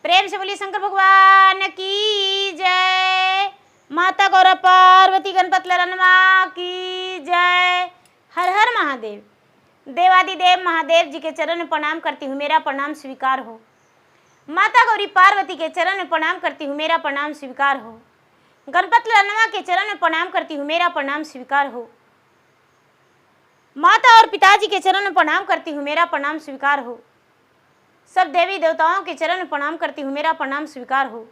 प्रेम से बोलिए शंकर भगवान की जय। माता गौरा पार्वती गणपत ललनमा की जय। हर हर महादेव। देवादिदेव महादेव जी के चरण में प्रणाम करती हूँ, मेरा प्रणाम स्वीकार हो। माता गौरी पार्वती के चरण में प्रणाम करती हूँ, मेरा प्रणाम स्वीकार हो। गणपत ललनमा के चरण में प्रणाम करती हूँ, मेरा प्रणाम स्वीकार हो। माता और पिताजी के चरण में प्रणाम करती हूँ, मेरा प्रणाम स्वीकार हो। सब देवी देवताओं के चरण में प्रणाम करती हूँ, मेरा प्रणाम स्वीकार हो।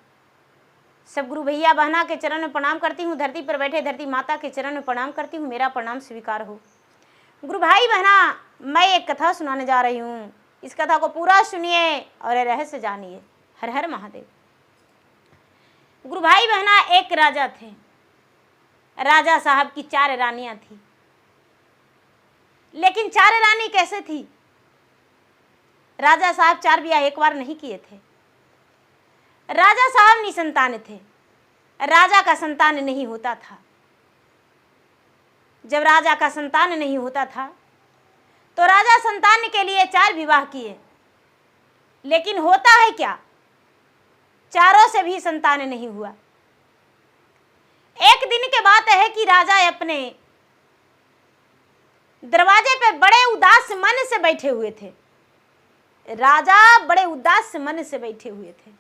सब गुरु भैया बहना के चरण में प्रणाम करती हूँ, धरती पर बैठे धरती माता के चरण में प्रणाम करती हूँ, मेरा प्रणाम स्वीकार हो। गुरु भाई बहना, मैं एक कथा सुनाने जा रही हूँ, इस कथा को पूरा सुनिए और रहस्य जानिए। हर हर महादेव। गुरु भाई बहना, एक राजा थे। राजा साहब की 4 रानियां थी, लेकिन 4 रानी कैसे थी? राजा साहब 4 ब्याह एक बार नहीं किए थे। राजा साहब निसंतान थे, राजा का संतान नहीं होता था। जब राजा का संतान नहीं होता था तो राजा संतान के लिए 4 विवाह किए, लेकिन होता है क्या, चारों से भी संतान नहीं हुआ। एक दिन के बात है कि राजा अपने दरवाजे पे बड़े उदास मन से बैठे हुए थे। राजा बड़े उदास मन से बैठे हुए थे।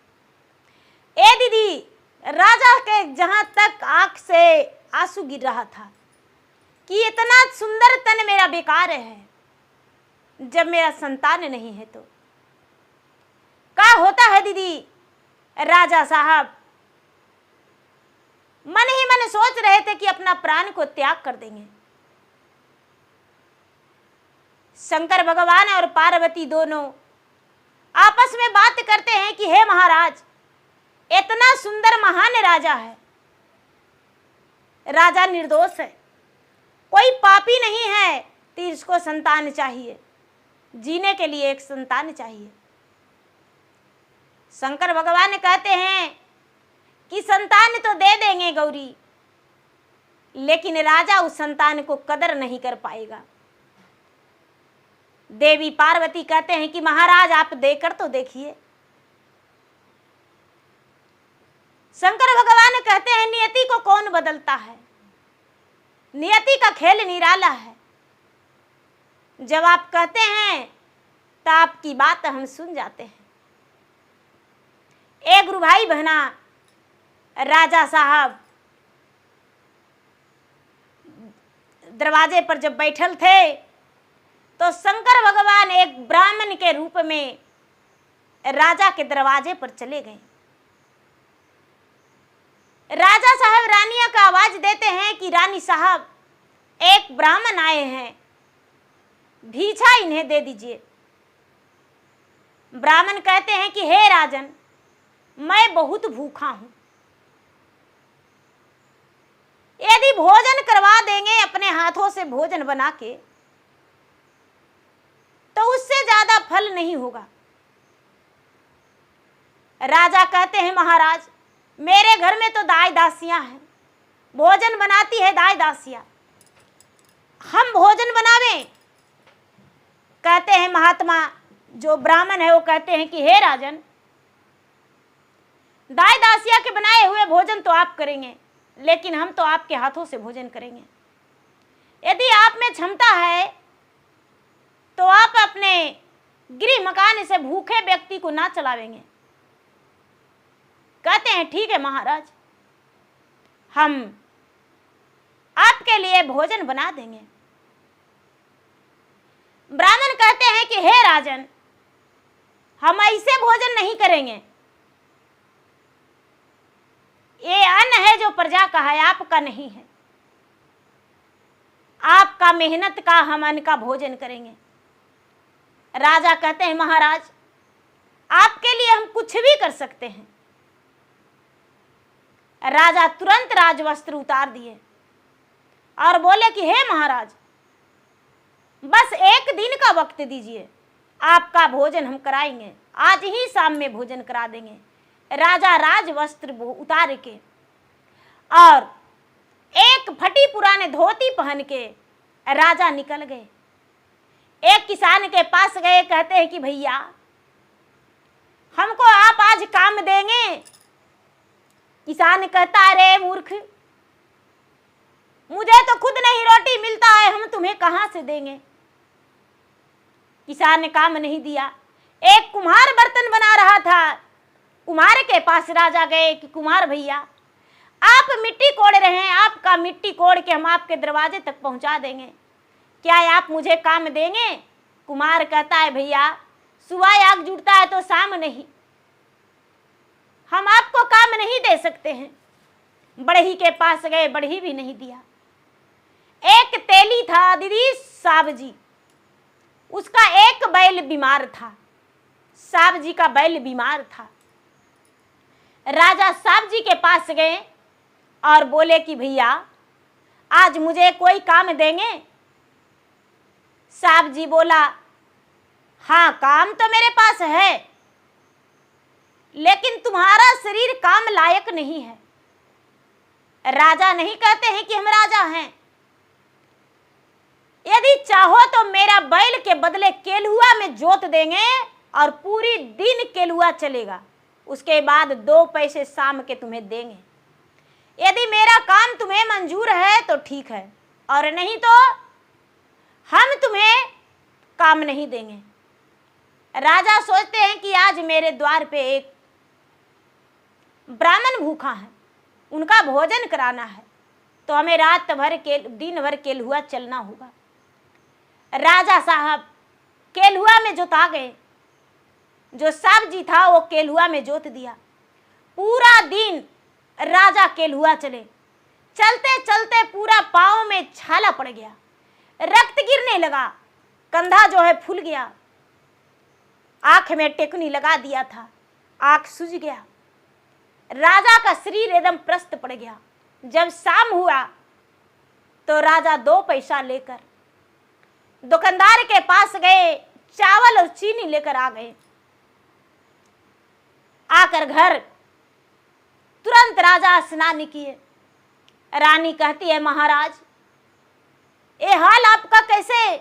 ए दीदी, राजा के जहां तक आंख से आंसू गिर रहा था कि इतना सुंदर तन मेरा बेकार है जब मेरा संतान नहीं है तो क्या होता है दीदी। राजा साहब मन ही मन सोच रहे थे कि अपना प्राण को त्याग कर देंगे। शंकर भगवान और पार्वती दोनों आपस में बात करते हैं कि हे महाराज, इतना सुंदर महान राजा है, राजा निर्दोष है, कोई पापी नहीं है, तो इसको संतान चाहिए, जीने के लिए एक संतान चाहिए। शंकर भगवान कहते हैं कि संतान तो दे देंगे गौरी, लेकिन राजा उस संतान को कदर नहीं कर पाएगा। देवी पार्वती कहते हैं कि महाराज आप देकर तो देखिए। शंकर भगवान कहते हैं नियति को कौन बदलता है, नियति का खेल निराला है। जब आप कहते हैं तो आपकी बात हम सुन जाते हैं। एक गुरु भाई बहना, राजा साहब दरवाजे पर जब बैठल थे तो शंकर भगवान एक ब्राह्मण के रूप में राजा के दरवाजे पर चले गए। राजा साहब रानियों का आवाज देते हैं कि रानी साहब, एक ब्राह्मण आए हैं, भिक्षा इन्हें दे दीजिए। ब्राह्मण कहते हैं कि हे राजन, मैं बहुत भूखा हूं, यदि भोजन करवा देंगे अपने हाथों से भोजन बना के तो उससे ज्यादा फल नहीं होगा। राजा कहते हैं महाराज, मेरे घर में तो दाई दासियां हैं, भोजन बनाती है दाई दासियां, हम भोजन बनावें? कहते हैं महात्मा जो ब्राह्मण है वो कहते हैं कि हे राजन, दाई दासिया के बनाए हुए भोजन तो आप करेंगे, लेकिन हम तो आपके हाथों से भोजन करेंगे। यदि आप में क्षमता है तो आप अपने गृह मकान से भूखे व्यक्ति को ना चलावेंगे। कहते हैं ठीक है महाराज, हम आपके लिए भोजन बना देंगे। ब्राह्मण कहते हैं कि हे राजन, हम ऐसे भोजन नहीं करेंगे, ये अन्न है जो प्रजा का है, आपका नहीं है, आपका मेहनत का हम अन्न का भोजन करेंगे। राजा कहते हैं महाराज, आपके लिए हम कुछ भी कर सकते हैं। राजा तुरंत राजवस्त्र उतार दिए और बोले कि हे महाराज, बस एक दिन का वक्त दीजिए, आपका भोजन हम कराएंगे, आज ही शाम में भोजन करा देंगे। राजा राजवस्त्र उतार के और एक फटी पुराने धोती पहन के राजा निकल गए। एक किसान के पास गए, कहते हैं कि भैया हमको आप आज काम किसान कहता है, अरे मूर्ख, मुझे तो खुद नहीं रोटी मिलता है, हम तुम्हें कहां से देंगे। किसान ने काम नहीं दिया। एक कुम्हार बर्तन बना रहा था, कुम्हार के पास राजा गए कि कुम्हार भैया, आप मिट्टी कोड़ रहे हैं, आपका मिट्टी कोड़ के हम आपके दरवाजे तक पहुंचा देंगे, क्या आप मुझे काम देंगे। कुम्हार कहता है, भैया सुबह आग जुड़ता है तो शाम नहीं, हम आपको काम नहीं दे सकते हैं। बढ़ई के पास गए, बढ़ई भी नहीं दिया। एक तेली था दीदी साहब जी, उसका एक बैल बीमार था, साहब जी का बैल बीमार था। राजा साहब जी के पास गए और बोले कि भैया आज मुझे कोई काम देंगे। साहब जी बोला, हाँ काम तो मेरे पास है, लेकिन तुम्हारा शरीर काम लायक नहीं है। राजा नहीं कहते हैं कि हम राजा हैं। यदि चाहो तो मेरा बैल के बदले केलुआ में जोत देंगे और पूरी दिन केलुआ चलेगा, उसके बाद 2 पैसे शाम के तुम्हें देंगे। यदि मेरा काम तुम्हें मंजूर है तो ठीक है, और नहीं तो हम तुम्हें काम नहीं देंगे। राजा सोचते हैं कि आज मेरे द्वार पे एक ब्राह्मण भूखा है, उनका भोजन कराना है, तो हमें रात भर के दिन भर केलुआ चलना होगा। राजा साहब केलुआ में जोता गए। जो साहब जी था वो केलुआ में जोत दिया। पूरा दिन राजा केलुआ चले, चलते चलते पूरा पाँव में छाला पड़ गया, रक्त गिरने लगा, कंधा जो है फूल गया, आंख में टेकनी लगा दिया था, आंख सूज गया, राजा का शरीर एकदम प्रस्त पड़ गया। जब शाम हुआ तो राजा 2 पैसा लेकर दुकानदार के पास गए, चावल और चीनी लेकर आ गए। आकर घर तुरंत राजा स्नान किए। रानी कहती है, महाराज ये हाल आपका कैसे।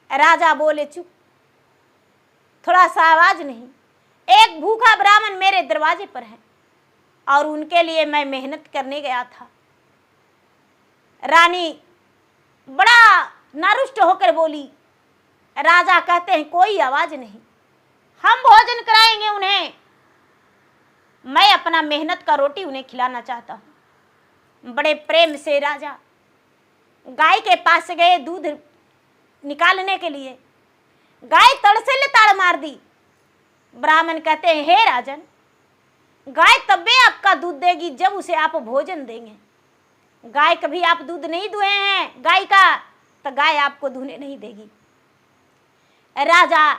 राजा बोले, चुप, थोड़ा सा आवाज नहीं, एक भूखा ब्राह्मण मेरे दरवाजे पर है और उनके लिए मैं मेहनत करने गया था। रानी बड़ा नारुष्ट होकर बोली। राजा कहते हैं, कोई आवाज नहीं, हम भोजन कराएंगे उन्हें, मैं अपना मेहनत का रोटी उन्हें खिलाना चाहता हूं। बड़े प्रेम से राजा गाय के पास गए दूध निकालने के लिए। गाय तड़से ताड़ मार दी। ब्राह्मण कहते हैं, हे राजन, गाय तब्बे आपका दूध देगी जब उसे आप भोजन देंगे। गाय कभी आप दूध नहीं दुहे हैं गाय का, तो गाय आपको दूहने नहीं देगी। राजा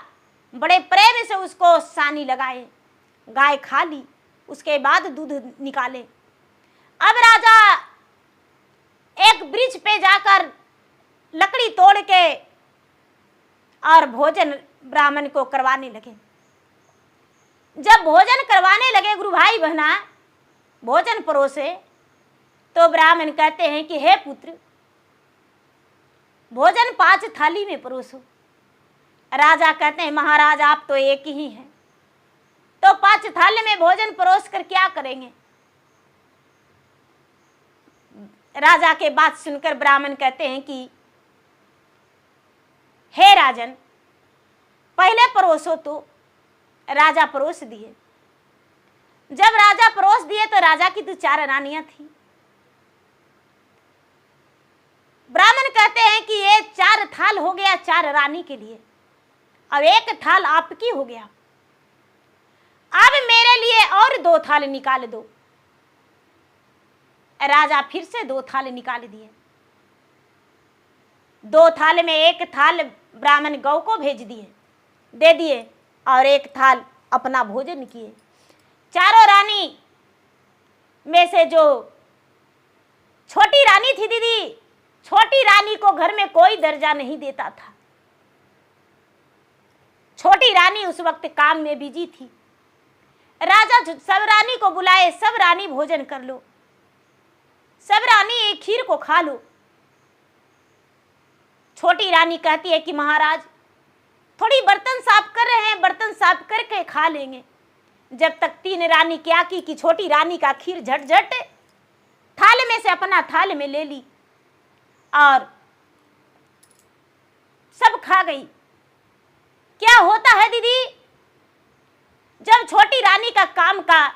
बड़े प्रेम से उसको सानी लगाए, गाय खा ली, उसके बाद दूध निकाले। अब राजा एक वृक्ष पे जाकर लकड़ी तोड़ के और भोजन ब्राह्मण को करवाने लगे। जब भोजन करवाने लगे, गुरु भाई बहना भोजन परोसे, तो ब्राह्मण कहते हैं कि हे पुत्र, भोजन 5 थाली में परोसो। राजा कहते हैं, महाराज आप तो एक ही हैं, तो 5 थाली में भोजन परोस कर क्या करेंगे। राजा के बात सुनकर ब्राह्मण कहते हैं कि हे राजन, पहले परोसो। तो राजा परोस दिए। जब राजा परोस दिए तो राजा की तो 4 रानियां थी। ब्राह्मण कहते हैं कि ये 4 थाल हो गया 4 रानी के लिए, अब 1 थाल आपकी हो गया, अब मेरे लिए और 2 थाल निकाल दो। राजा फिर से 2 थाल निकाल दिए। 2 थाल में 1 थाल ब्राह्मण गौ को भेज दिए, दे दिए, और 1 थाल अपना भोजन किए। चारों रानी में से जो छोटी रानी थी दीदी, छोटी रानी को घर में कोई दर्जा नहीं देता था। छोटी रानी उस वक्त काम में बिजी थी। राजा सब रानी को बुलाए, सब रानी भोजन कर लो, सब रानी एक खीर को खा लो। छोटी रानी कहती है कि महाराज थोड़ी बर्तन साफ कर रहे हैं, बर्तन साफ करके खा लेंगे। जब तक तीन रानी क्या की कि छोटी रानी का खीर झट झट थाल में से अपना थाल में ले ली और सब खा गई। क्या होता है दीदी, जब छोटी रानी का काम का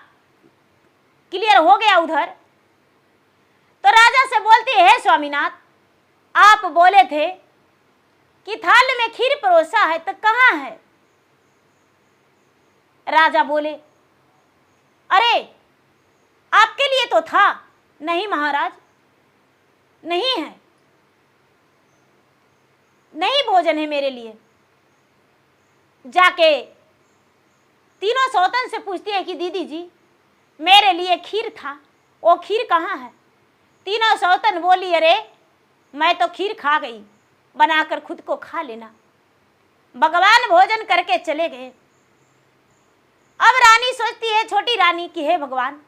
क्लियर हो गया उधर, तो राजा से बोलती है, स्वामीनाथ आप बोले थे कि थाल में खीर परोसा है, तो कहाँ है? राजा बोले, अरे आपके लिए तो था। नहीं महाराज, नहीं है, नहीं भोजन है मेरे लिए। जाके तीनों सौतन से पूछती है कि दीदी जी मेरे लिए खीर था, वो खीर कहाँ है? तीनों सौतन बोली, अरे मैं तो खीर खा गई, बनाकर खुद को खा लेना। भगवान भोजन करके चले गए। अब रानी सोचती है, छोटी रानी की, हे भगवान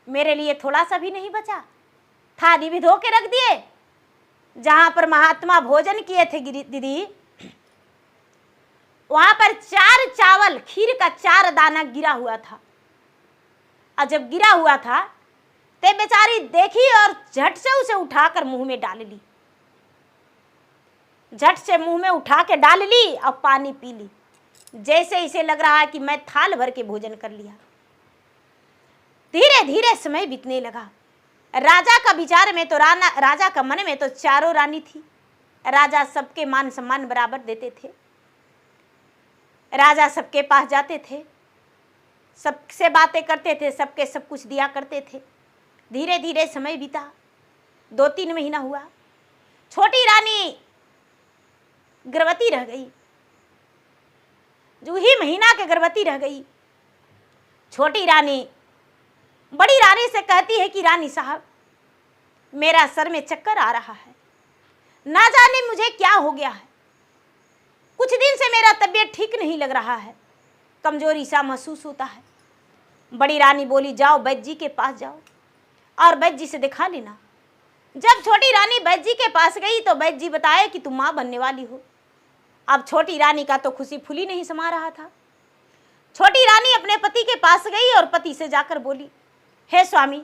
मेरे लिए थोड़ा सा भी नहीं बचा। थाली भी धो के रख दिए, जहां पर महात्मा भोजन किए थे दीदी, वहां पर 4 चावल खीर का 4 दाना गिरा हुआ था। और जब गिरा हुआ था ते बेचारी देखी और झट से उसे उठाकर मुंह में डाल ली। झट से मुंह में उठा के डाल ली और पानी पी ली, जैसे इसे लग रहा है कि मैं थाल भर के भोजन कर लिया। धीरे धीरे समय बीतने लगा। राजा का विचार में तो राजा का मन में तो चारों रानी थी। राजा सबके मान सम्मान बराबर देते थे। राजा सबके पास जाते थे, सबसे बातें करते थे, सबके सब कुछ दिया करते थे। धीरे धीरे समय बीता, 2-3 महीना हुआ। छोटी रानी गर्भवती रह गई। जो ही महीना के गर्भवती रह गई, छोटी रानी बड़ी रानी से कहती है कि रानी साहब मेरा सर में चक्कर आ रहा है, ना जाने मुझे क्या हो गया है। कुछ दिन से मेरा तबीयत ठीक नहीं लग रहा है, कमजोरी सा महसूस होता है। बड़ी रानी बोली, जाओ वैद्य जी के पास जाओ और वैद्य जी से दिखा लेना। जब छोटी रानी वैद्य जी के पास गई तो वैद्य जी बताए कि तुम माँ बनने वाली हो। अब छोटी रानी का तो खुशी फुली नहीं समा रहा था। छोटी रानी अपने पति के पास गई और पति से जाकर बोली, हे स्वामी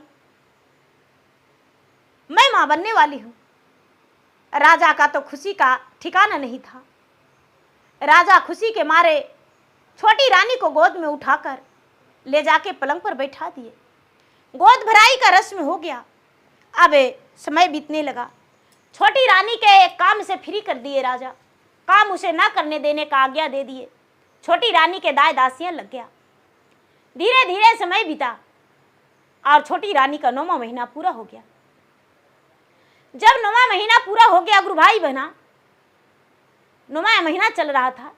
मैं मां बनने वाली हूं। राजा का तो खुशी का ठिकाना नहीं था। राजा खुशी के मारे छोटी रानी को गोद में उठाकर ले जाके पलंग पर बैठा दिए। गोद भराई का रस्म हो गया। अब समय बीतने लगा। छोटी रानी के काम से फ्री कर दिए राजा, काम उसे ना करने देने का आज्ञा दे दिए। छोटी रानी के दाए दासियां लग गया। धीरे धीरे समय बीता और छोटी रानी का 9वां महीना पूरा हो गया। जब 9वां महीना पूरा हो गया, गुरु भाई बहना, 9वां महीना चल रहा था,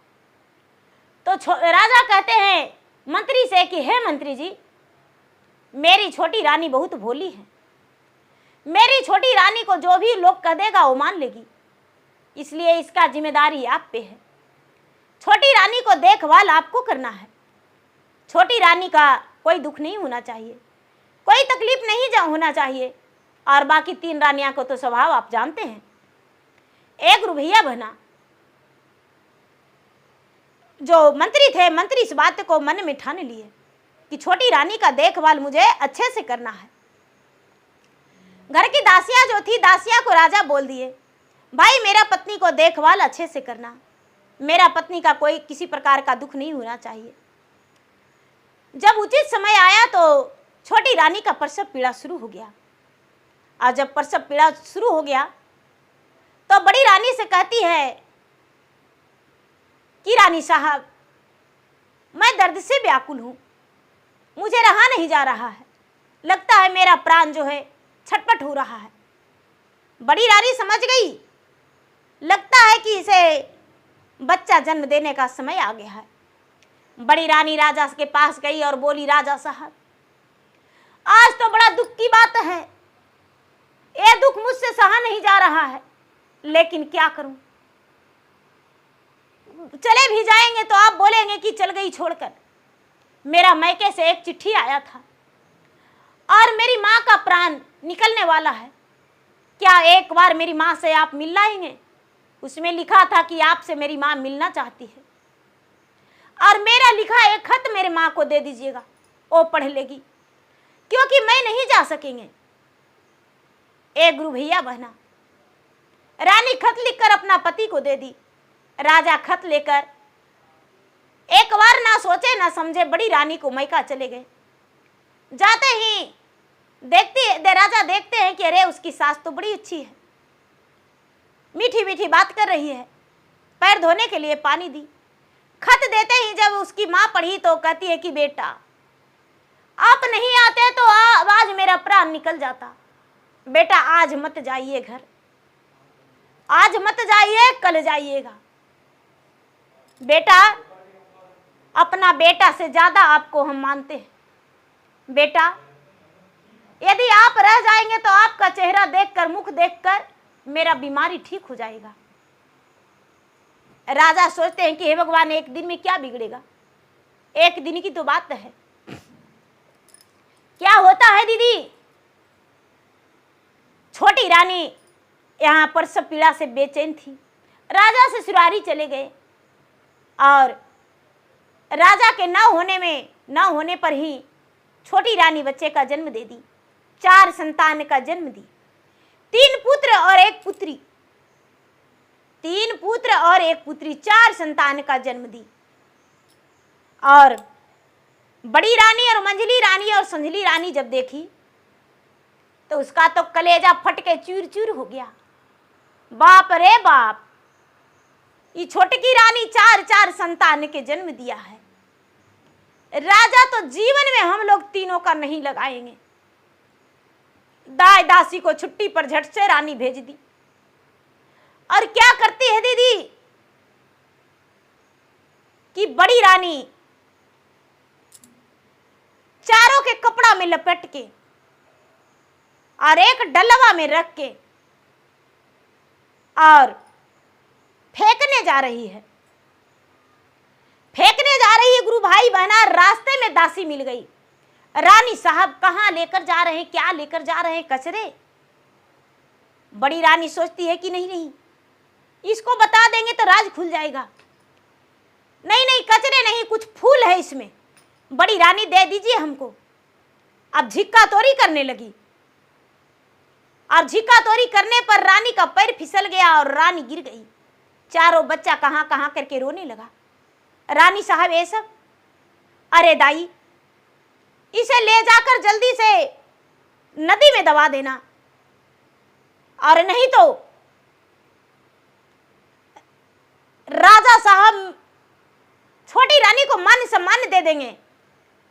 तो राजा कहते हैं मंत्री से कि हे मंत्री जी, मेरी छोटी रानी बहुत भोली है। मेरी छोटी रानी को जो भी लोग कह देगा वो मान लेगी, इसलिए इसका जिम्मेदारी आप पे है। छोटी रानी को देखभाल आपको करना है। छोटी रानी का कोई दुख नहीं होना चाहिए, कोई तकलीफ नहीं होना चाहिए। और बाकी 3 रानियां को तो स्वभाव आप जानते हैं। एक गुरु भैया बहना जो मंत्री थे, मंत्री इस बात को मन में ठान लिए कि छोटी रानी का देखभाल मुझे अच्छे से करना है। घर की दासियां जो थी, दासियां को राजा बोल दिए, भाई मेरा पत्नी को देखभाल अच्छे से करना, मेरा पत्नी का कोई किसी प्रकार का दुख नहीं होना चाहिए। जब उचित समय आया तो छोटी रानी का प्रसव पीड़ा शुरू हो गया। और जब प्रसव पीड़ा शुरू हो गया तो बड़ी रानी से कहती है कि रानी साहब मैं दर्द से व्याकुल हूँ, मुझे रहा नहीं जा रहा है, लगता है मेरा प्राण जो है छटपट हो रहा है। बड़ी रानी समझ गई, लगता है कि इसे बच्चा जन्म देने का समय आ गया है। बड़ी रानी राजा के पास गई और बोली, राजा साहब आज तो बड़ा दुख की बात है, ये दुख मुझसे सहा नहीं जा रहा है, लेकिन क्या करूं। चले भी जाएंगे तो आप बोलेंगे कि चल गई छोड़कर। मेरा मैके से एक चिट्ठी आया था और मेरी माँ का प्राण निकलने वाला है, क्या एक बार मेरी माँ से आप मिल लाएंगे। उसमें लिखा था कि आपसे मेरी माँ मिलना चाहती है और मेरा लिखा एक खत मेरे माँ को दे दीजिएगा। वो पढ़ लेगी, क्योंकि मैं नहीं जा सकेंगे। एक गुरु भैया बहना, रानी खत लिखकर अपना पति को दे दी। राजा खत लेकर एक बार ना सोचे ना समझे बड़ी रानी को मैका चले गए। जाते ही राजा देखते हैं कि अरे उसकी सास तो बड़ी अच्छी है, मीठी मीठी बात कर रही है, पैर धोने के लिए पानी दी। खत देते ही जब उसकी माँ पढ़ी तो कहती है कि बेटा आप नहीं आते तो आज मेरा प्राण निकल जाता। बेटा आज मत जाइए घर, आज मत जाइए, कल जाइएगा। बेटा अपना बेटा से ज्यादा आपको हम मानते हैं। बेटा यदि आप रह जाएंगे तो आपका चेहरा देखकर, मुख देखकर मेरा बीमारी ठीक हो जाएगा। राजा सोचते हैं कि हे भगवान, एक दिन में क्या बिगड़ेगा, एक दिन की तो बात है। क्या होता है दीदी, छोटी रानी यहाँ पर सब पीड़ा से बेचैन थी। राजा ससुरारी चले गए और राजा के न होने पर ही छोटी रानी बच्चे का जन्म दे दी। 4 संतान का जन्म दी, 3 पुत्र और 1 पुत्री, 3 पुत्र और 1 पुत्री, 4 संतान का जन्म दी। और बड़ी रानी और मंझली रानी और संझली रानी जब देखी तो उसका तो कलेजा फट के चूर चूर हो गया। बाप रे बाप, ये छोटकी रानी 4 संतान के जन्म दिया है। राजा तो जीवन में हम लोग तीनों का नहीं लगाएंगे। दाई दासी को छुट्टी पर झट से रानी भेज दी। और क्या करती है दीदी कि बड़ी रानी चारों के कपड़ा में लपेट के और एक डलवा में रख के और फेंकने जा रही है, फेंकने जा रही है। गुरु भाई बहना, रास्ते में दासी मिल गई। रानी साहब कहाँ लेकर जा रहे हैं, क्या लेकर जा रहे हैं, कचरे। बड़ी रानी सोचती है कि नहीं नहीं, इसको बता देंगे तो राज खुल जाएगा। नहीं नहीं, कचरे नहीं, कुछ फूल है इसमें, बड़ी रानी दे दीजिए हमको। अब झिक्का तोरी करने लगी और झिक्का तोरी करने पर रानी का पैर फिसल गया और रानी गिर गई। चारों बच्चा कहाँ कहाँ करके रोने लगा। रानी साहब ये सब, अरे दाई इसे ले जाकर जल्दी से नदी में दबा देना, और नहीं तो राजा साहब छोटी रानी को मान सम्मान दे देंगे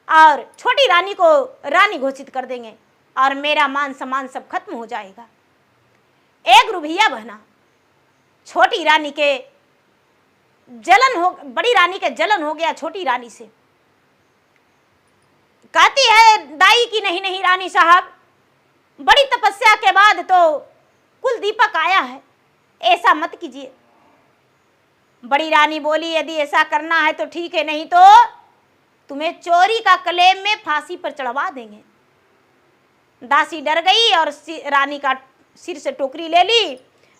और छोटी रानी को रानी घोषित कर देंगे और मेरा मान सम्मान सब खत्म हो जाएगा। एक गुरु भैया बहना, छोटी रानी के बड़ी रानी के जलन हो गया छोटी रानी से। कहती है दाई की नहीं नहीं रानी साहब, बड़ी तपस्या के बाद तो कुल दीपक आया है, ऐसा मत कीजिए। बड़ी रानी बोली यदि ऐसा करना है तो ठीक है, नहीं तो तुम्हें चोरी का क्लेम में फांसी पर चढ़वा देंगे। दासी डर गई और रानी का सिर से टोकरी ले ली।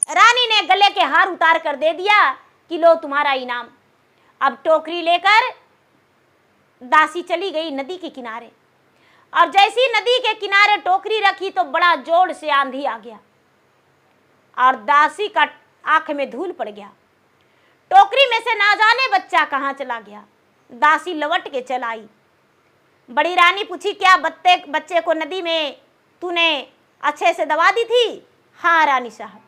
रानी ने गले के हार उतार कर दे दिया कि लो तुम्हारा इनाम। अब टोकरी लेकर दासी चली गई नदी के किनारे, और जैसी नदी के किनारे टोकरी रखी तो बड़ा जोर से आंधी आ गया और दासी का आंख में धूल पड़ गया। टोकरी में से ना जाने बच्चा कहाँ चला गया। दासी लौट के चल आई। बड़ी रानी पूछी क्या बच्चे को नदी में तूने अच्छे से दबा दी थी? हाँ रानी साहब।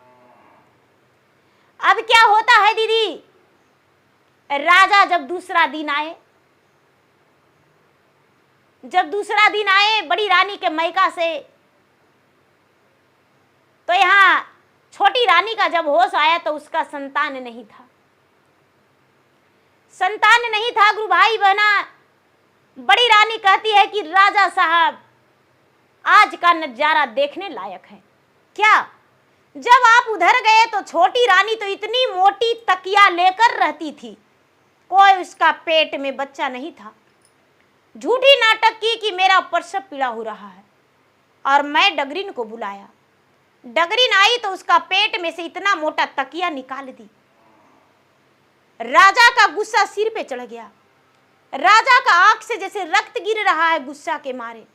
अब क्या होता है दीदी, राजा जब दूसरा दिन आए बड़ी रानी के मैका से, तो यहाँ छोटी रानी का जब होश आया तो उसका संतान नहीं था। गुरु भाई बहना, बड़ी रानी कहती है कि राजा साहब आज का नजारा देखने लायक है। क्या? जब आप उधर गए तो छोटी रानी तो इतनी मोटी तकिया लेकर रहती थी, कोई उसका पेट में बच्चा नहीं था। झूठी नाटक की कि मेरा प्रसव पीड़ा हो रहा है, और मैं डगरीन को बुलाया। डगरीन आई तो उसका पेट में से इतना मोटा तकिया निकाल दी। राजा का गुस्सा सिर पे चढ़ गया। राजा का आंख से जैसे रक्त गिर रहा है गुस्सा के मारे।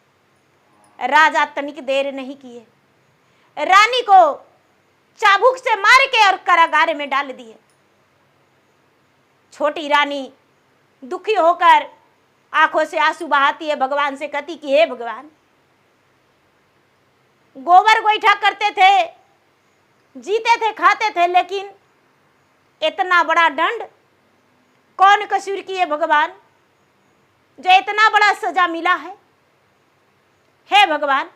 राजा तनिक देर नहीं किए, रानी को चाबुक से मार के और कारागार में डाल दिए। छोटी रानी दुखी होकर आंखों से आंसू बहाती है, भगवान से कहती कि हे भगवान, गोबर गोईठा करते थे, जीते थे, खाते थे, लेकिन इतना बड़ा दंड कौन कसूर की है भगवान, जो इतना बड़ा सजा मिला है। हे भगवान,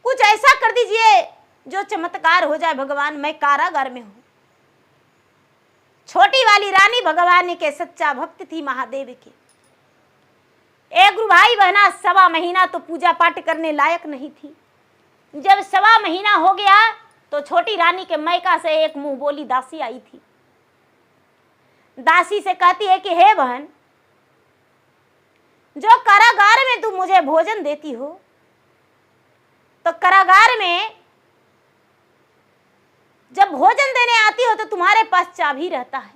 कुछ ऐसा कर दीजिए जो चमत्कार हो जाए भगवान, मैं कारागार में हूं। छोटी वाली रानी भगवान के सच्चा भक्त थी महादेव के। एक गुरु भाई बहना 1.25 महीना तो पूजा पाठ करने लायक नहीं थी। जब 1.25 महीना हो गया तो छोटी रानी के मैका से एक मुंह बोली दासी आई थी। दासी से कहती है कि हे बहन, जो कारागार में तुम मुझे भोजन देती हो, तो कारागार में जब भोजन देने आती हो तो तुम्हारे पास चाबी रहता है।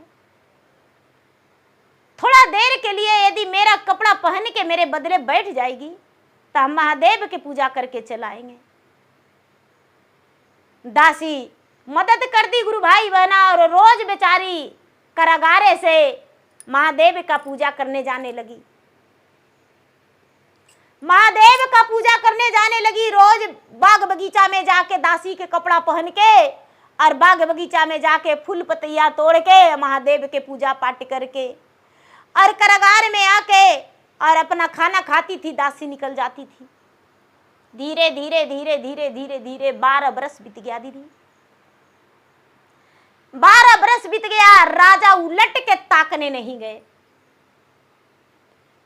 थोड़ा देर के लिए यदि मेरा कपड़ा पहन के मेरे बदले बैठ जाएगी तो हम महादेव की पूजा करके चलाएंगे। दासी मदद करती गुरु भाई बहना, और रोज बेचारी कारागारे से महादेव का पूजा करने जाने लगी। महादेव का पूजा करने जाने लगी। रोज बाग बगीचा में जाके दासी के कपड़ा पहन के और बाग बगीचा में जाके फूल पत्तियां तोड़ के महादेव के पूजा पाठ करके और कारागार में आके और अपना खाना खाती थी। दासी निकल जाती थी। धीरे धीरे धीरे धीरे धीरे धीरे 12 बरस बीत गया दीदी। 12 बरस बीत गया। राजा उलट के ताकने नहीं गए।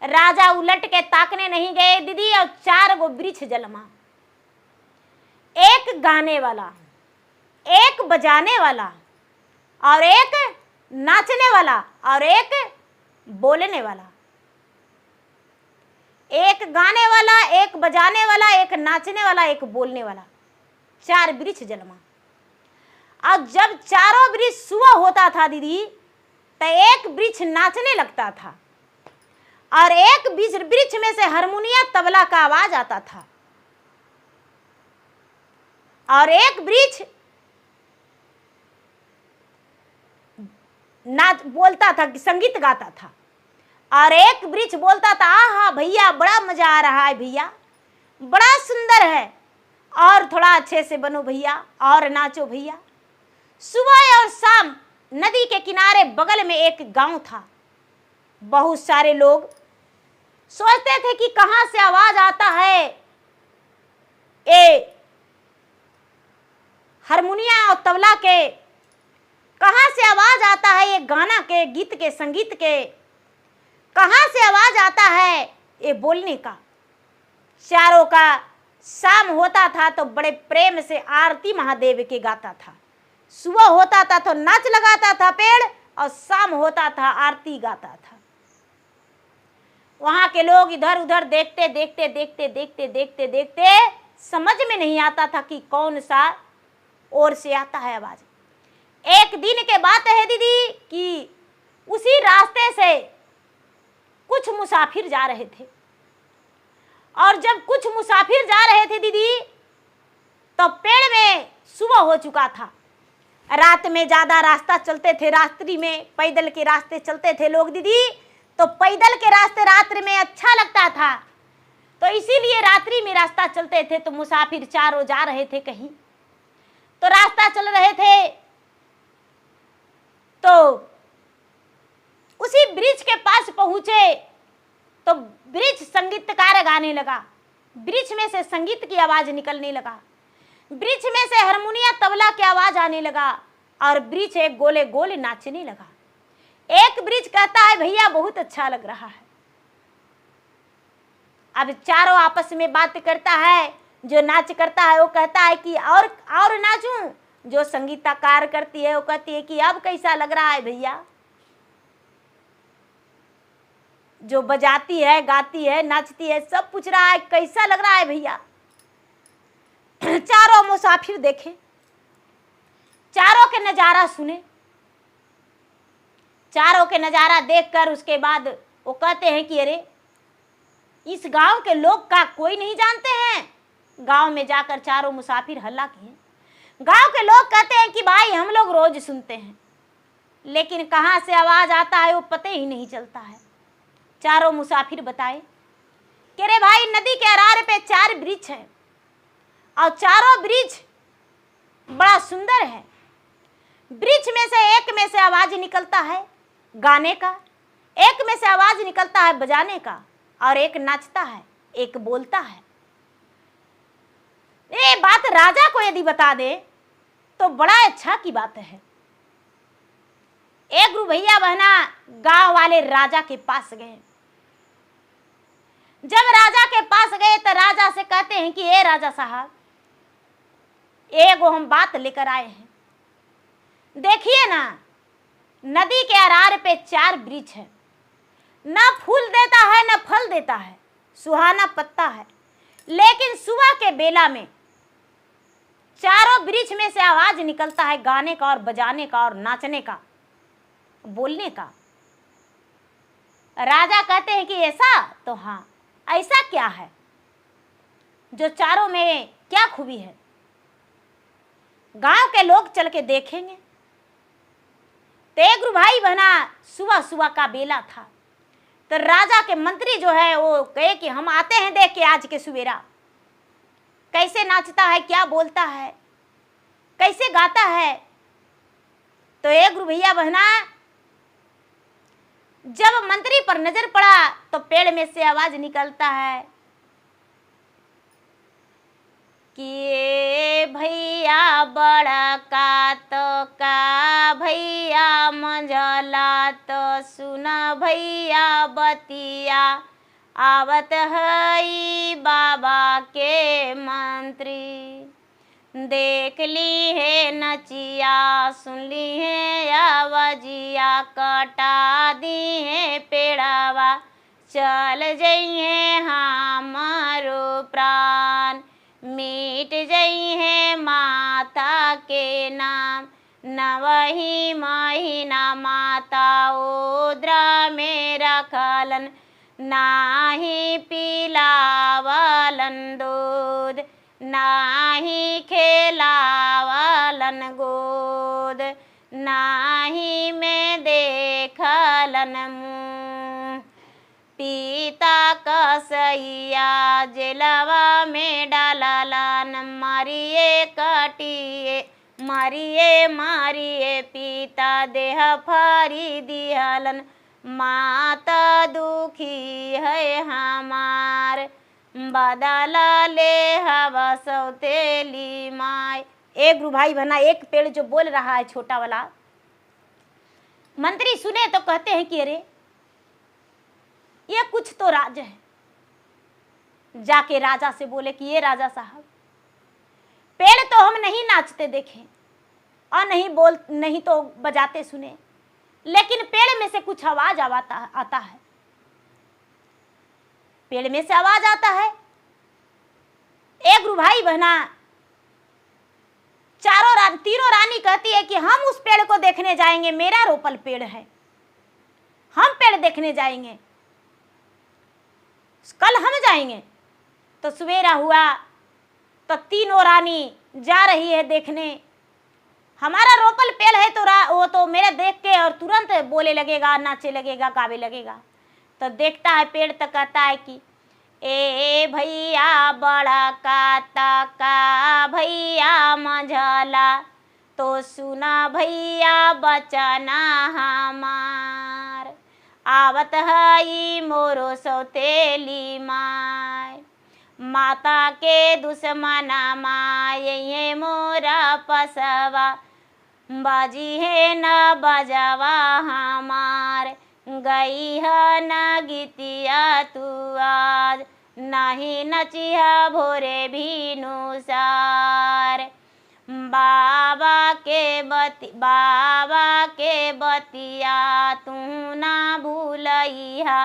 राजा उलट के ताकने नहीं गए दीदी। और 4 गो वृक्ष जलमा, एक गाने वाला, एक बजाने वाला, और एक नाचने वाला, और एक बोलने वाला। एक गाने वाला, एक बजाने वाला, एक नाचने वाला, एक बोलने वाला, 4 वृक्ष जलमा। अब जब चारों वृक्ष सुबह होता था दीदी, तो एक वृक्ष नाचने लगता था और एक वृक्ष में से हारमोनिया तबला का आवाज आता था, और एक वृक्ष नाच बोलता था, संगीत गाता था, और एक वृक्ष बोलता था आहा भैया बड़ा मजा आ रहा है भैया, बड़ा सुंदर है, और थोड़ा अच्छे से बनो भैया, और नाचो भैया। सुबह और शाम नदी के किनारे बगल में एक गांव था। बहुत सारे लोग सोचते थे कि कहां से आवाज आता है, ए हारमोनिया और तबला के, कहां से आवाज आता है ये गाना के, गीत के, संगीत के, कहां से आवाज आता है ये बोलने का। चारों का शाम होता था तो बड़े प्रेम से आरती महादेव के गाता था। सुबह होता था तो नाच लगाता था पेड़, और शाम होता था आरती गाता था। वहां के लोग इधर उधर देखते देखते देखते देखते देखते देखते समझ में नहीं आता था कि कौन सा ओर से आता है आवाज। एक दिन के बात है दीदी कि उसी रास्ते से कुछ मुसाफिर जा रहे थे, और जब कुछ मुसाफिर जा रहे थे दीदी तो पेड़ में सुबह हो चुका था। रात में ज्यादा रास्ता चलते थे, रात्रि में पैदल के रास्ते चलते थे लोग दीदी, तो पैदल के रास्ते रात्रि में अच्छा लगता था, तो इसीलिए रात्रि में रास्ता चलते थे। तो मुसाफिर चारों जा रहे थे कहीं, तो रास्ता चल रहे थे, तो उसी वृक्ष के पास पहुंचे तो वृक्ष संगीतकार गाने लगा। वृक्ष में से संगीत की आवाज निकलने लगा, वृक्ष में से हारमोनिया तबला की आवाज आने लगा, और वृक्ष एक गोले गोले नाचने लगा। एक वृक्ष कहता है भैया बहुत अच्छा लग रहा है। अब चारों आपस में बात करता है। जो नाच करता है वो कहता है कि और नाचूं। जो संगीतकार करती है वो कहती है कि अब कैसा लग रहा है भैया। जो बजाती है, गाती है, नाचती है, सब पूछ रहा है कैसा लग रहा है भैया। चारों मुसाफिर देखे, चारों के नजारा सुने, चारों के नज़ारा देखकर उसके बाद वो कहते हैं कि अरे इस गांव के लोग का कोई नहीं जानते हैं। गांव में जाकर चारों मुसाफिर हल्ला किए। गांव के लोग कहते हैं कि भाई हम लोग रोज सुनते हैं, लेकिन कहाँ से आवाज आता है वो पता ही नहीं चलता है। चारों मुसाफिर बताए कि अरे भाई नदी के अरार पे 4 वृक्ष हैं और चारों वृक्ष बड़ा सुंदर है। वृक्ष में से एक में से आवाज निकलता है गाने का, एक में से आवाज निकलता है बजाने का, और एक नाचता है, एक बोलता है। ये बात राजा को यदि बता दे तो बड़ा अच्छा की बात है। एक गुरु भैया बहना गांव वाले राजा के पास गए। जब राजा के पास गए तो राजा से कहते हैं कि ए राजा साहब, एगो हम बात लेकर आए हैं। देखिए ना, नदी के अरार पे 4 वृक्ष है, ना फूल देता है ना फल देता है, सुहाना पत्ता है, लेकिन सुबह के बेला में चारों वृक्ष में से आवाज निकलता है गाने का और बजाने का और नाचने का, बोलने का। राजा कहते हैं कि ऐसा? तो हाँ, ऐसा क्या है जो चारों में क्या खूबी है? गांव के लोग चल के देखेंगे। तो एक गुरु भाई बहना सुबह सुबह का बेला था, तो राजा के मंत्री जो है वो कहे कि हम आते हैं देख के आज के सुबेरा कैसे नाचता है, क्या बोलता है, कैसे गाता है। तो एक गुरु भैया बहना जब मंत्री पर नजर पड़ा तो पेड़ में से आवाज निकलता है कि भैया बड़ा तो का भैया मंझला तो सुना भैया बतिया आवत है बाबा के मंत्री। देख ली है नचिया सुन ली है आवाजिया कटा दी है पेड़ावा चल जइए हमारो प्राण मिट जई है माता के नाम नवही महीना माता ओद्रा में रखलन नाही पिलावलन दूध नाही खेलावलन गोद नाही में देखलन मुँह पिता कसैया जेलवा में डाललन मारिए कटिए मारिए मारिए पिता देह फारी दिहलन माता दुखी है हमार बदला ले हवा सौतेली माय। एक गुरु भाई बहना एक पेड़ जो बोल रहा है छोटा वाला, मंत्री सुने तो कहते हैं कि अरे ये कुछ तो राज है। जाके राजा से बोले कि ये राजा साहब, पेड़ तो हम नहीं नाचते देखे और नहीं तो बजाते सुने, लेकिन पेड़ में से कुछ आवाज आता है। पेड़ में से आवाज आता है। एक गुरु भाई बहना तीनों रानी कहती है कि हम उस पेड़ को देखने जाएंगे, मेरा रोपल पेड़ है, हम पेड़ देखने जाएंगे, कल हम जाएंगे। तो सवेरा हुआ तो तीनों रानी जा रही है देखने। हमारा रोपल पेड़ है तो वो तो मेरा देख के और तुरंत बोले लगेगा, नाचे लगेगा, गावे लगेगा। तो देखता है पेड़ तो कहता है कि ए भैया बड़ा का भैया मंझला तो सुना भैया बचना हमार आवत है मोरो सौतेली माय माता के दुश्मना माय ये मोरा पसवा बाजी है न बजवा हमार गई है न गीतिया तू आज नहीं नचिया भोरे भी नुसार बाबा के बतिया तू ना भूलइहा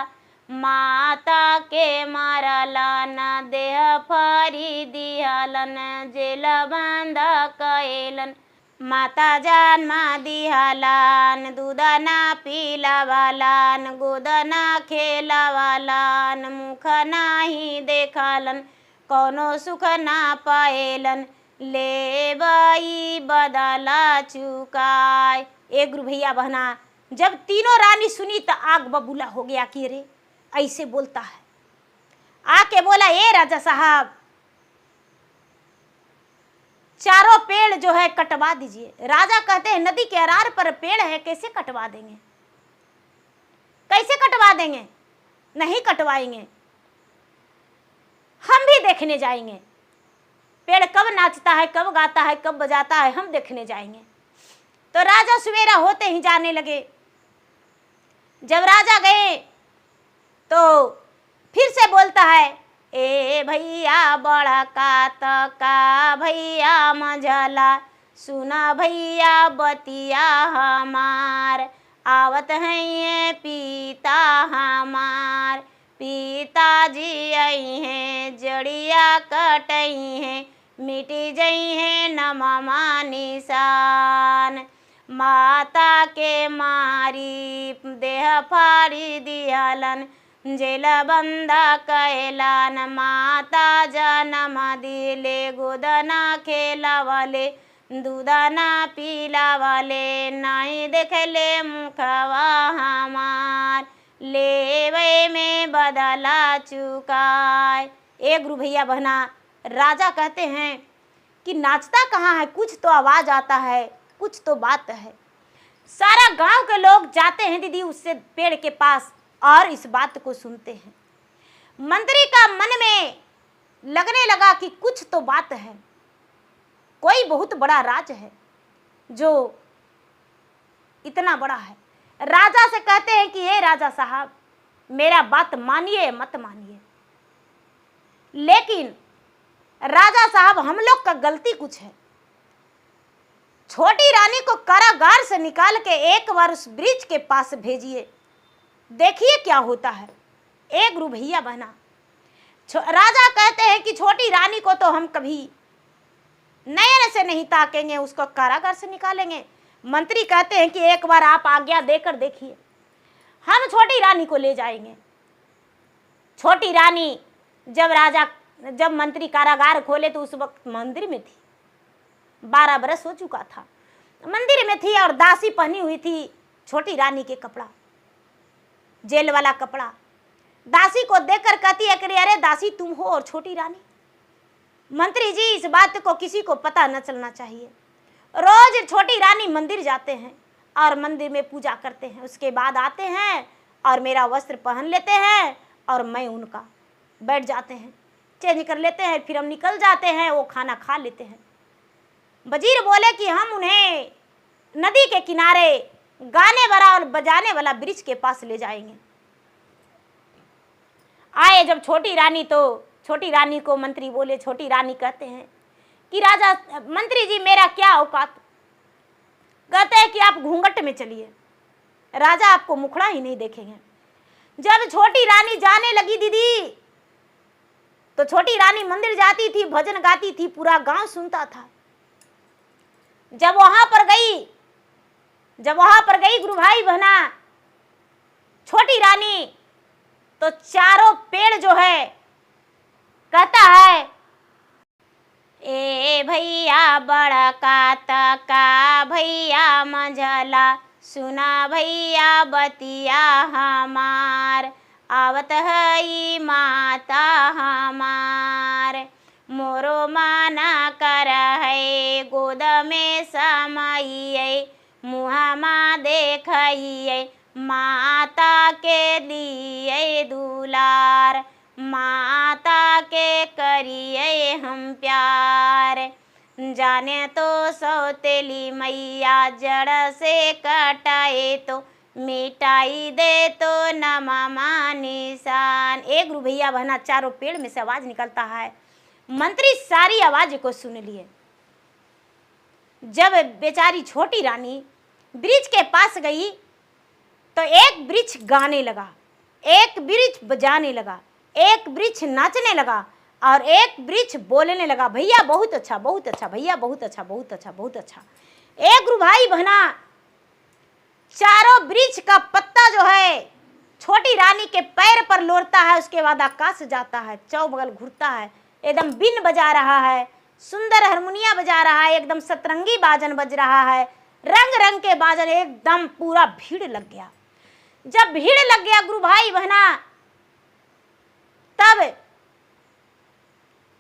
माता के मारलन देह फरी दिहलन जेल बंद कैलन। माता जन्मा दिहलान, दूधना पीलावालान, गोदना खेलावालान, मुख नाही देखलन, कौनो सुख ना पाएलन, लेबई बदला चुकाय। एक गुरु भैया बहना, जब तीनों रानी सुनी तो आग बबूला हो गया कि रे ऐसे बोलता है। आके बोला, ए राजा साहब, चारों पेड़ जो है कटवा दीजिए। राजा कहते हैं नदी के अरार पर पेड़ है, कैसे कटवा देंगे, कैसे कटवा देंगे, नहीं कटवाएंगे, हम भी देखने जाएंगे। पेड़ कब नाचता है, कब गाता है, कब बजाता है, हम देखने जाएंगे। तो राजा सवेरा होते ही जाने लगे। जब राजा गए तो फिर से बोलता है, ए भैया बड़ा का भैया मझला, सुना भैया बतिया हमार, आवत हैं ये पिता हमार, पिताजी आई हैं जड़िया कटई हैं, मिटी जई हैं नममा निशान, माता के मारी देह फाड़ी दियालन, जेल बंदा कैलान, माता जनम दिले, गोदना खेलावाले, दूधना पीलावाले, नहीं देखले मुखवा हमार, लेवे में बदला चुकाय। एक गुरु भैया बहना, राजा कहते हैं कि नाचता कहाँ है, कुछ तो आवाज आता है, कुछ तो बात है। सारा गांव के लोग जाते हैं दीदी उससे पेड़ के पास और इस बात को सुनते हैं। मंत्री का मन में लगने लगा कि कुछ तो बात है, कोई बहुत बड़ा राज है जो इतना बड़ा है। राजा से कहते हैं कि हे राजा साहब, मेरा बात मानिए मत मानिए, लेकिन राजा साहब हम लोग का गलती कुछ है। छोटी रानी को कारागार से निकाल के एक बार उस ब्रिज के पास भेजिए, देखिए क्या होता है। एक गुरु भैया बहना, राजा कहते हैं कि छोटी रानी को तो हम कभी नयन से नहीं ताकेंगे, उसको कारागार से निकालेंगे। मंत्री कहते हैं कि एक बार आप आज्ञा देकर देखिए, हम छोटी रानी को ले जाएंगे। छोटी रानी जब मंत्री कारागार खोले तो उस वक्त मंदिर में थी, 12 बरस हो चुका था, मंदिर में थी और दासी पहनी हुई थी छोटी रानी के कपड़ा, जेल वाला कपड़ा। दासी को देखकर कहती है कि अरे दासी तुम हो और छोटी रानी। मंत्री जी, इस बात को किसी को पता न चलना चाहिए। रोज छोटी रानी मंदिर जाते हैं और मंदिर में पूजा करते हैं, उसके बाद आते हैं और मेरा वस्त्र पहन लेते हैं और मैं उनका बैठ जाते हैं, चेंज कर लेते हैं, फिर हम निकल जाते हैं, वो खाना खा लेते हैं। वजीर बोले कि हम उन्हें नदी के किनारे गाने वाला और बजाने वाला ब्रिज के पास ले जाएंगे। आए जब छोटी रानी, तो छोटी रानी को मंत्री बोले, छोटी रानी कहते हैं कि राजा मंत्री जी मेरा क्या औकात। कहते हैं कि आप घूंघट में चलिए, राजा आपको मुखड़ा ही नहीं देखेंगे। जब छोटी रानी जाने लगी दीदी, तो छोटी रानी मंदिर जाती थी, भजन गाती थी, पूरा गांव सुनता था। जब वहां पर गई गुरु भाई बहना छोटी रानी, तो चारों पेड़ जो है कहता है, ए भैया बड़ा का भैया मझला, सुना भैया बतिया हमार, आवत है माता हमार, मोरो माना कर है, गोद में समाइए, मुहामा देखिए, माता के लिए दुलार, माता के करिए हम प्यार, जाने तो सौतेली मैया जड़ से कटाए तो मिटाई दे तो नममा निशान। एक गुरु भैया बहना, चारों पेड़ में से आवाज निकलता है। मंत्री सारी आवाज को सुन लिए। जब बेचारी छोटी रानी ब्रिज के पास गई तो एक वृक्ष गाने लगा, एक वृक्ष बजाने लगा, एक वृक्ष नाचने लगा और एक वृक्ष बोलने लगा, भैया बहुत अच्छा, बहुत अच्छा, भैया बहुत अच्छा, बहुत अच्छा, बहुत अच्छा। एक गुरु भाई बहना, चारों वृक्ष का पत्ता जो है छोटी रानी के पैर पर लोरता है, उसके बाद आकाश जाता है, चौबगल घूरता है, एकदम बीन बजा रहा है, सुंदर हारमोनिया बजा रहा है, एकदम सतरंगी बाजन बज रहा है, रंग रंग के बाजन, एकदम पूरा भीड़ लग गया। जब भीड़ लग गया गुरु भाई बहना, तब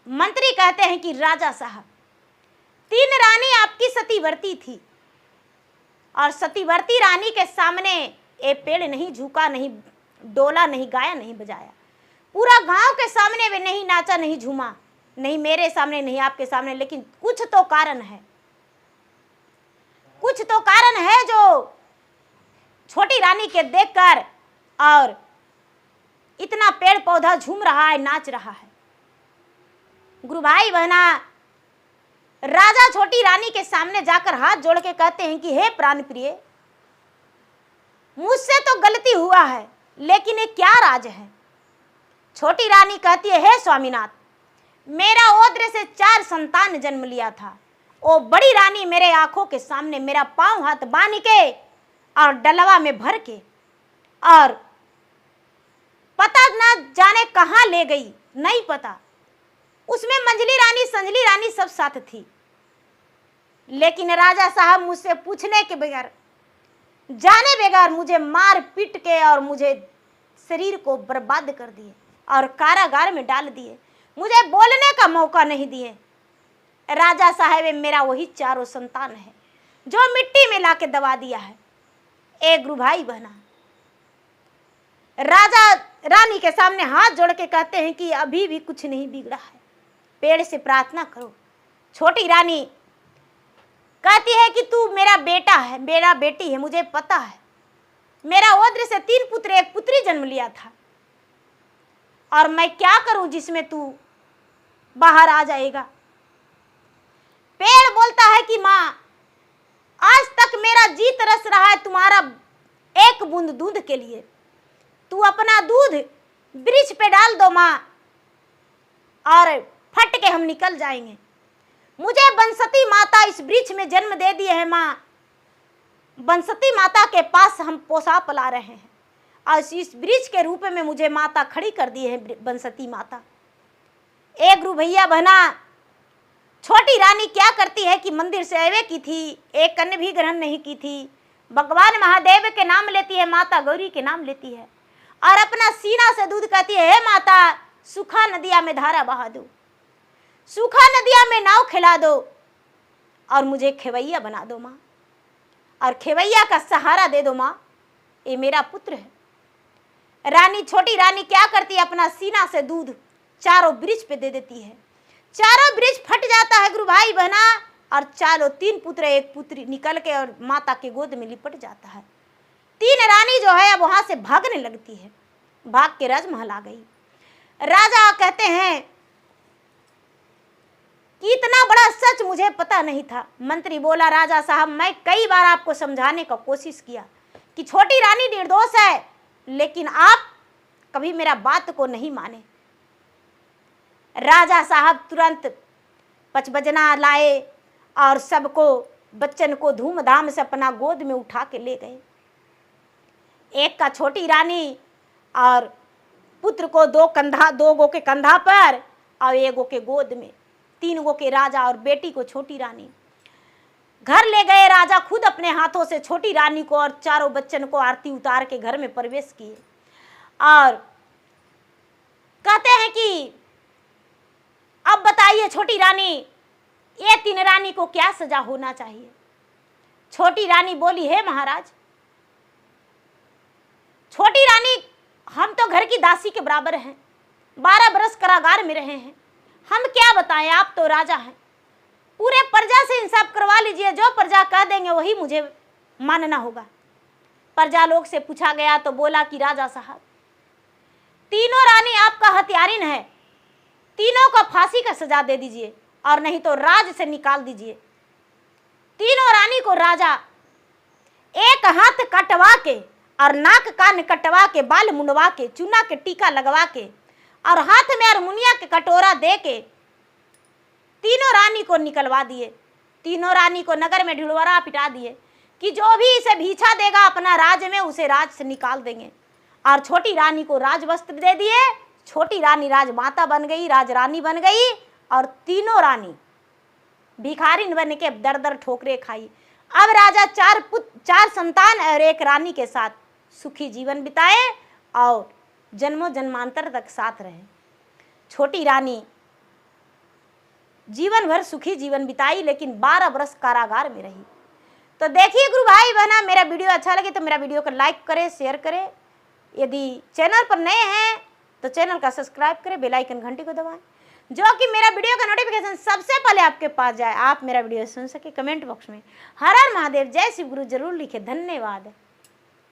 मंत्री कहते हैं कि राजा साहब, 3 रानी आपकी सतीवर्ती थी और सतीवर्ती रानी के सामने ये पेड़ नहीं झुका, नहीं डोला, नहीं गाया, नहीं बजाया। पूरा गांव के सामने वे नहीं नाचा, नहीं झूमा, नहीं मेरे सामने, नहीं आपके सामने। लेकिन कुछ तो कारण है, कुछ तो कारण है जो छोटी रानी के देखकर और इतना पेड़ पौधा झूम रहा है, नाच रहा है। गुरु भाई बहना, राजा छोटी रानी के सामने जाकर हाथ जोड़ के कहते हैं कि हे प्राण प्रिय, मुझसे तो गलती हुआ है, लेकिन ये क्या राज है। छोटी रानी कहती है, हे स्वामीनाथ, मेरा ओद्र से 4 संतान जन्म लिया था। वो बड़ी रानी मेरे आंखों के सामने मेरा पांव हाथ बांध के और डलवा में भर के और पता ना जाने कहां ले गई, नहीं पता। उसमें मंजली रानी, संजली रानी सब साथ थी। लेकिन राजा साहब मुझसे पूछने के बगैर, जाने बगैर मुझे मार पीट के और मुझे शरीर को बर्बाद कर दिए और कारागार में डाल दिए, मुझे बोलने का मौका नहीं दिए। राजा साहब, मेरा वही 4 संतान है जो मिट्टी में लाके दबा दिया है। एक गुरु भाई बहना, राजा रानी के सामने हाथ जोड़ के कहते हैं कि अभी भी कुछ नहीं बिगड़ा है, पेड़ से प्रार्थना करो। छोटी रानी कहती है कि तू मेरा बेटा है, मेरा बेटी है, मुझे पता है। मेरा ओद्र से 3 पुत्र, 1 पुत्री जन्म लिया था, और मैं क्या करूं जिसमें तू बाहर आ जाएगा। पेड़ बोलता है कि माँ, आज तक मेरा जी तरस रहा है तुम्हारा 1 बूंद दूध के लिए। तू अपना दूध वृक्ष पे डाल दो माँ, और फट के हम निकल जाएंगे। मुझे बंसती माता इस वृक्ष में जन्म दे दिए है माँ। बंसती माता के पास हम पोसा पला रहे हैं, और इस वृक्ष के रूप में मुझे माता खड़ी कर दी है, बंसती माता। एक गुरु भैया बहना, छोटी रानी क्या करती है कि मंदिर से आवे की थी, एक कन्या भी ग्रहण नहीं की थी। भगवान महादेव के नाम लेती है, माता गौरी के नाम लेती है, और अपना सीना से दूध कहती है, हे माता, सूखा नदिया में धारा बहा दो, सूखा नदिया में नाव खिला दो, और मुझे खेवैया बना दो माँ, और खेवैया का सहारा दे दो माँ, ये मेरा पुत्र है। रानी, छोटी रानी क्या करती है, अपना सीना से दूध चारों वृक्ष पे दे देती है। चारों वृक्ष फट जाता है गुरु भाई बहना, और चारों 3 पुत्र 1 पुत्री निकल के और माता के गोद में लिपट जाता है। 3 रानी जो है अब वहां से भागने लगती है, भाग के राजमहल आ गई। राजा कहते हैं कि इतना बड़ा सच मुझे पता नहीं था। मंत्री बोला, राजा साहब, मैं कई बार आपको समझाने का कोशिश किया कि छोटी रानी निर्दोष है, लेकिन आप कभी मेरा बात को नहीं माने। राजा साहब तुरंत पचबजना लाए और सबको, बच्चन को धूमधाम से अपना गोद में उठा के ले गए। एक का छोटी रानी और पुत्र को 2 गो के कंधा पर और 1 गो के गोद में, 3 गो के राजा और बेटी को छोटी रानी घर ले गए। राजा खुद अपने हाथों से छोटी रानी को और चारों बच्चन को आरती उतार के घर में प्रवेश किए, और कहते हैं कि अब बताइए छोटी रानी, ये 3 रानी को क्या सजा होना चाहिए। छोटी रानी बोली, हे महाराज, छोटी रानी, हम तो घर की दासी के बराबर हैं, 12 बरस कारागार में रहे हैं, हम क्या बताएं, आप तो राजा हैं, पूरे प्रजा से इंसाफ करवा लीजिए, जो प्रजा कह देंगे वही मुझे मानना होगा। प्रजा लोग से पूछा गया तो बोला कि राजा साहब, तीनों रानी आपका हत्यारिन है, तीनों को फांसी का सजा दे दीजिए और नहीं तो राज से निकाल दीजिए। तीनों रानी को राजा एक हाथ कटवा के और नाक कान कटवा के, बाल मुंडवा के, चूना के टीका लगवा के और हाथ में हारमोनिया के कटोरा दे के तीनों रानी को निकलवा दिए। तीनों रानी को नगर में ढिलवरा पिटा दिए कि जो भी इसे भीछा देगा अपना राज में उसे राज से निकाल देंगे। और छोटी रानी को राज वस्त्र दे दिए। छोटी रानी राजमाता बन गई, राजरानी बन गई। और तीनों रानी भिखारिन बन के दर दर ठोकरे खाई। अब राजा चार संतान और एक रानी के साथ सुखी जीवन बिताए और जन्मों जन्मांतर तक साथ रहे। छोटी रानी जीवन भर सुखी जीवन बिताई, लेकिन 12 वर्ष कारागार में रही। तो देखिए गुरु भाई बहना, मेरा वीडियो अच्छा लगे तो मेरा वीडियो को लाइक करें, शेयर करें। यदि चैनल पर नए हैं तो चैनल का सब्सक्राइब करें, बेल आइकन घंटी को दबाएं, जो कि मेरा वीडियो का नोटिफिकेशन सबसे पहले आपके पास जाए, आप मेरा वीडियो सुन सके। कमेंट बॉक्स में हर हर महादेव, जय शिव गुरु जरूर लिखे। धन्यवाद।